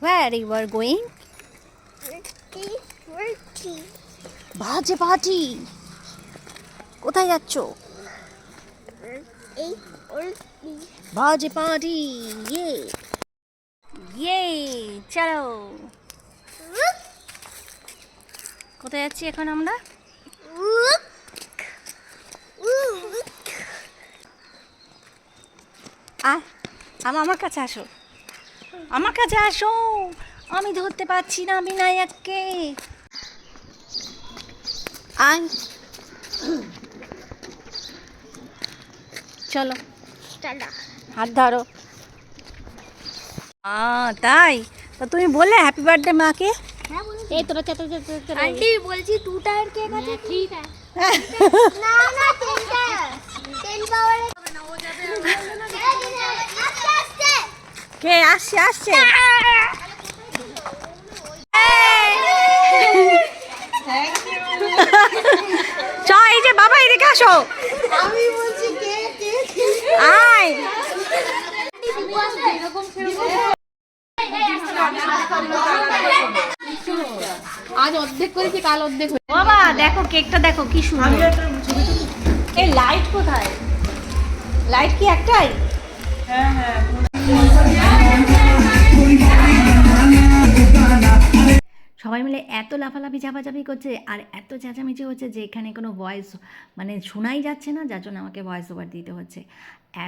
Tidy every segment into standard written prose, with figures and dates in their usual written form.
Where you are going? বাজে party. কোথায় যাচ্ছ? বাজে পার্টি। ইয়ে ইয়ে চলো। কোথায় যাচ্ছি এখন আমরা? আমার কাছে আসো, আমার কাছে আসো। আমি ধরতে পারছি না বিনায়ককে। আয় চলো, হাত ধরো। তাই তো তুমি বললে হ্যাপি বার্থডে মাকে। এই তোরা আন্টি বলছি 2 টায়ার কেক আছে। ঠিক আছে না না 10 টায়ার 10 পাওয়ারে না ও যাবে। কে আসছে আসছে? চ এই যে বাবা এদিকে আসো। আমি বলছি কে কে আয় আজ অর্ধেক করেছি, কাল অর্ধেক। বাবা দেখো কেকটা দেখো কি সুন্দর। এই লাইট কোথায়? লাইট কি একটাই? হ্যাঁ হ্যাঁ সবাই মিলে এত লাফালাফি ঝাপাঝাপি করছে আর এত চেঁচামেচি হচ্ছে যে এখানে কোনো ভয়েস মানে শোনাই যাচ্ছে না, যার জন্য আমাকে ভয়েস ওভার দিতে হচ্ছে।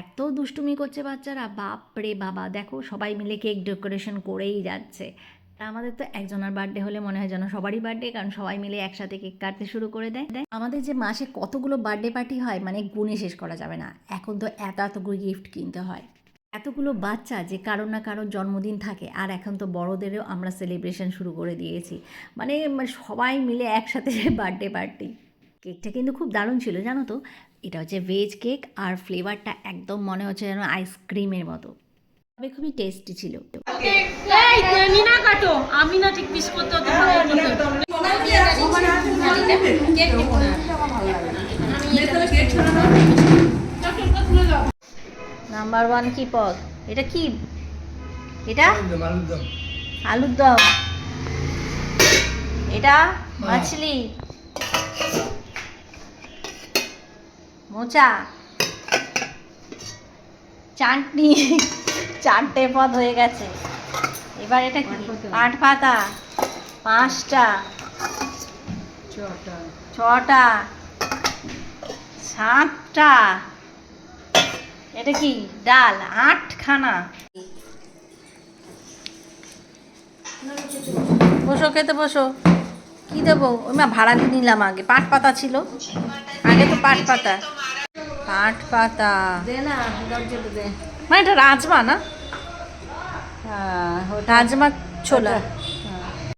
এত দুষ্টুমি করছে বাচ্চারা, বাপ রে বাবা। দেখো সবাই মিলে কেক ডেকোরেশন করেই যাচ্ছে। তা আমাদের তো একজনের বার্থডে হলে মনে হয় যেন সবারই বার্থডে, কারণ সবাই মিলে একসাথে কেক কাটতে শুরু করে দেয়। আমাদের যে মাসে কতগুলো বার্থডে পার্টি হয় মানে গুণে শেষ করা যাবে না। এখন তো এতগুলো গিফট কিনতে হয়। এতগুলো বাচ্চা যে কারোর না কারোর জন্মদিন থাকে, আর এখন তো বড়োদেরও আমরা সেলিব্রেশন শুরু করে দিয়েছি। মানে সবাই মিলে একসাথে বার্থডে পার্টি। কেকটা কিন্তু খুব দারুণ ছিল জানো তো। এটা হচ্ছে ভেজ কেক আর ফ্লেভারটা একদম মনে হচ্ছে যেন আইসক্রিমের মতো, তবে খুবই টেস্টি ছিল। না কাটো, আমি না ঠিক পিস করতে হতে নাম্বার 1 কি পদ? এটা কি? এটা আলুর দম। এটা মাছলি, মোচা, চাটনি। 4টে পদ হয়ে গেছে। এবার এটা কি? পাট পাতা 5টা, 6টা, 7টা। এটা কি? ডাল 8খানা। বসো খেতে বসো। কি দেবো? ওই মা ভাড়া দিয়ে নিলাম। আগে পাট পাতা ছিল, আগে তো পাট পাতা। পাট পাতা দে না, দে। মানে এটা রাজমা না? হ্যাঁ রাজমা ছোলা।